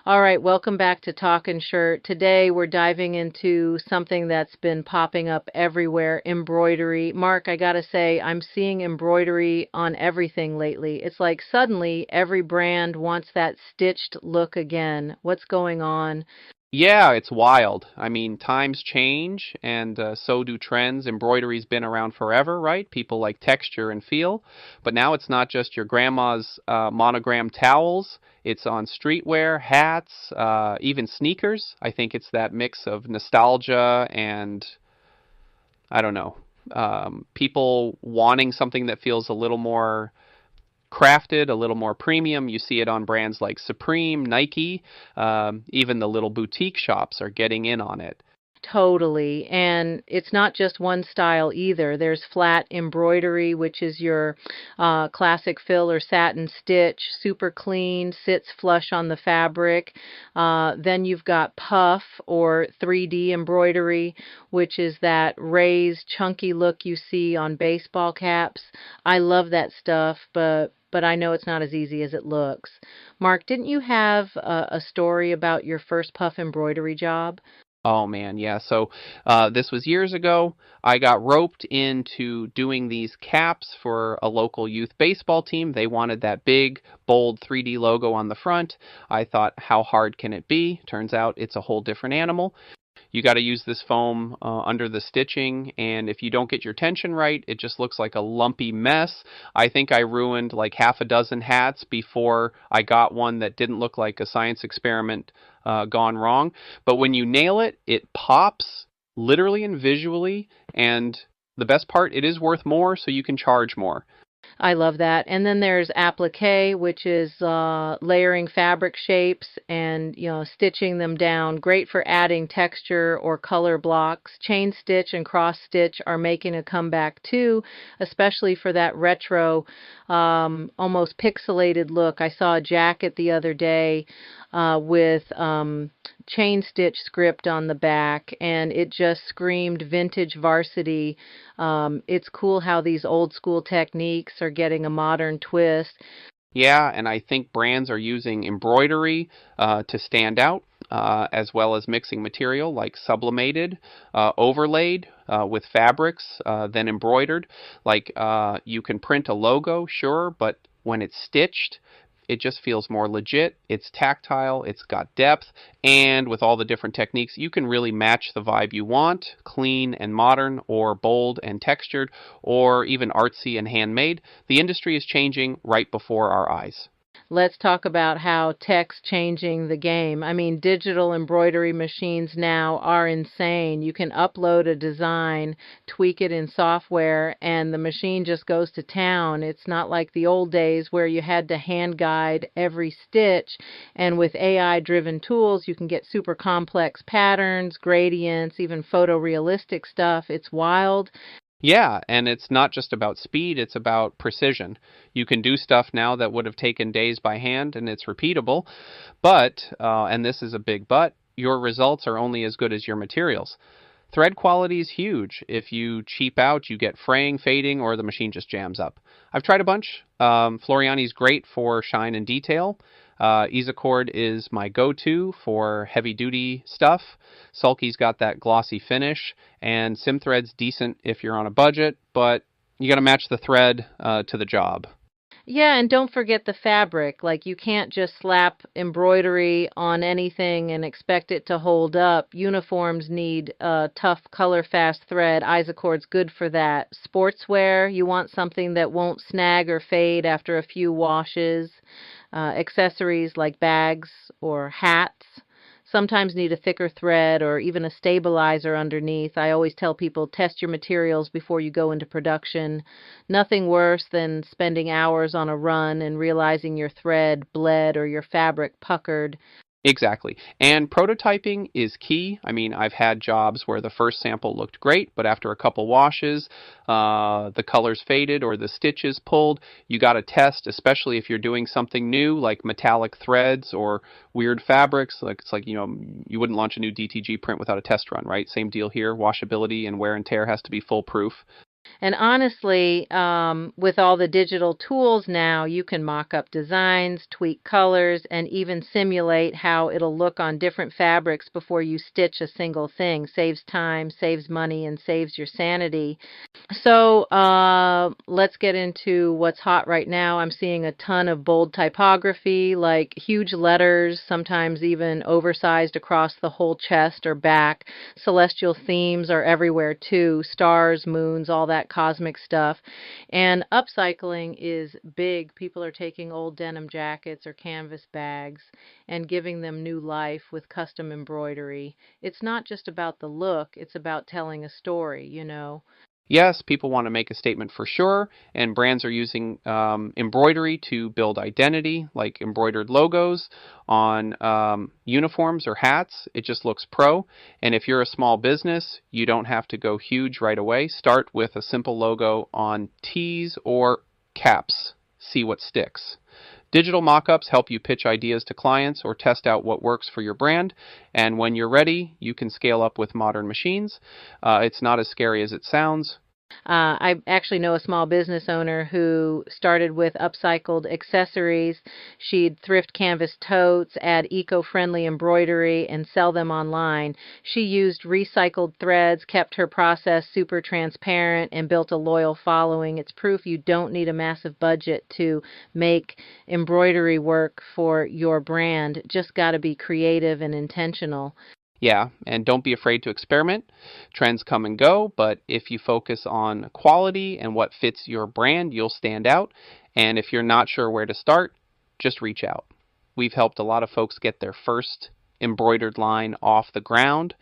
All right, welcome back to Talkin' Shirt. Today we're diving into something that's been popping up everywhere, embroidery. Mark, I gotta say, I'm seeing embroidery on everything lately. It's like suddenly every brand wants that stitched look again. What's going on? Yeah, it's wild. I mean, times change, and so do trends. Embroidery's been around forever, right? People like texture and feel. But now it's not just your grandma's monogram towels. It's on streetwear, hats, even sneakers. I think it's that mix of nostalgia and, I don't know, people wanting something that feels a little more crafted, a little more premium. You see it on brands like Supreme, Nike, even the little boutique shops are getting in on it. Totally. And it's not just one style either. There's flat embroidery, which is your classic fill or satin stitch, super clean, sits flush on the fabric. Then you've got puff or 3D embroidery, which is that raised, chunky look you see on baseball caps. I love that stuff, but I know it's not as easy as it looks. Mark, didn't you have a story about your first puff embroidery job? Oh man, yeah. So this was years ago. I got roped into doing these caps for a local youth baseball team. They wanted that big, bold 3D logo on the front. I thought, how hard can it be? Turns out it's a whole different animal. You got to use this foam under the stitching, and if you don't get your tension right, it just looks like a lumpy mess. I think I ruined like half a dozen hats before I got one that didn't look like a science experiment gone wrong. But when you nail it, it pops literally and visually, and the best part, it is worth more, so you can charge more. I love that. And then there's applique, which is layering fabric shapes and stitching them down. Great for adding texture or color blocks. Chain stitch and cross stitch are making a comeback too, especially for that retro, almost pixelated look. I saw a jacket the other day with chain stitch script on the back, and it just screamed vintage varsity. It's cool how these old school techniques are getting a modern twist. Yeah, and I think brands are using embroidery to stand out, as well as mixing material like sublimated, overlaid with fabrics, then embroidered. Like you can print a logo, sure, but when it's stitched, it just feels more legit. It's tactile, it's got depth, and with all the different techniques, you can really match the vibe you want, clean and modern, or bold and textured, or even artsy and handmade. The industry is changing right before our eyes. Let's talk about how tech's changing the game. I mean, digital embroidery machines now are insane. You can upload a design, tweak it in software, and the machine just goes to town. It's not like the old days where you had to hand guide every stitch. And with AI-driven tools, you can get super complex patterns, gradients, even photorealistic stuff. It's wild. Yeah, and it's not just about speed, it's about precision. You can do stuff now that would have taken days by hand, and it's repeatable. But, and this is a big but, your results are only as good as your materials. Thread quality is huge. If you cheap out, you get fraying, fading, or the machine just jams up. I've tried a bunch. Floriani's great for shine and detail. Isacord is my go-to for heavy-duty stuff. Sulky's got that glossy finish, and Simthread's decent if you're on a budget, but you got to match the thread to the job. Yeah, and don't forget the fabric. Like, you can't just slap embroidery on anything and expect it to hold up. Uniforms need tough, color fast thread. Isacord's good for that. Sportswear, you want something that won't snag or fade after a few washes. Accessories like bags or hats sometimes need a thicker thread or even a stabilizer underneath. I always tell people test your materials before you go into production. Nothing worse than spending hours on a run and realizing your thread bled or your fabric puckered. Exactly. And prototyping is key. I mean, I've had jobs where the first sample looked great, but after a couple washes, the colors faded or the stitches pulled. You got to test, especially if you're doing something new like metallic threads or weird fabrics. Like it's like, you wouldn't launch a new DTG print without a test run, right? Same deal here. Washability and wear and tear has to be foolproof. And honestly, with all the digital tools now, you can mock up designs, tweak colors, and even simulate how it'll look on different fabrics before you stitch a single thing. Saves time, saves money, and saves your sanity. So let's get into what's hot right now. I'm seeing a ton of bold typography, like huge letters, sometimes even oversized across the whole chest or back. Celestial themes are everywhere too, stars, moons, all that cosmic stuff. And upcycling is big. People are taking old denim jackets or canvas bags and giving them new life with custom embroidery. It's not just about the look, it's about telling a story, you know. Yes, people want to make a statement for sure, and brands are using embroidery to build identity, like embroidered logos on uniforms or hats. It just looks pro. And if you're a small business, you don't have to go huge right away. Start with a simple logo on tees or caps. See what sticks. Digital mock-ups help you pitch ideas to clients or test out what works for your brand. And when you're ready, you can scale up with modern machines. It's not as scary as it sounds. I actually know a small business owner who started with upcycled accessories. She'd thrift canvas totes, add eco-friendly embroidery, and sell them online. She used recycled threads, kept her process super transparent, and built a loyal following. It's proof you don't need a massive budget to make embroidery work for your brand. Just got to be creative and intentional. Yeah, and don't be afraid to experiment. Trends come and go, but if you focus on quality and what fits your brand, you'll stand out. And if you're not sure where to start, just reach out. We've helped a lot of folks get their first embroidered line off the ground.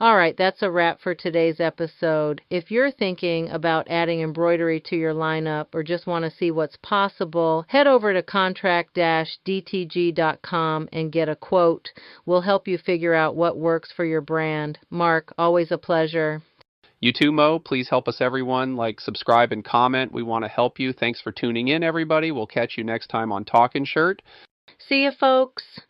All right, that's a wrap for today's episode. If you're thinking about adding embroidery to your lineup or just want to see what's possible, head over to contract-dtg.com and get a quote. We'll help you figure out what works for your brand. Mark, always a pleasure. You too, Mo. Please help us, everyone. Like, subscribe, and comment. We want to help you. Thanks for tuning in, everybody. We'll catch you next time on Talkin' Shirt. See you, folks.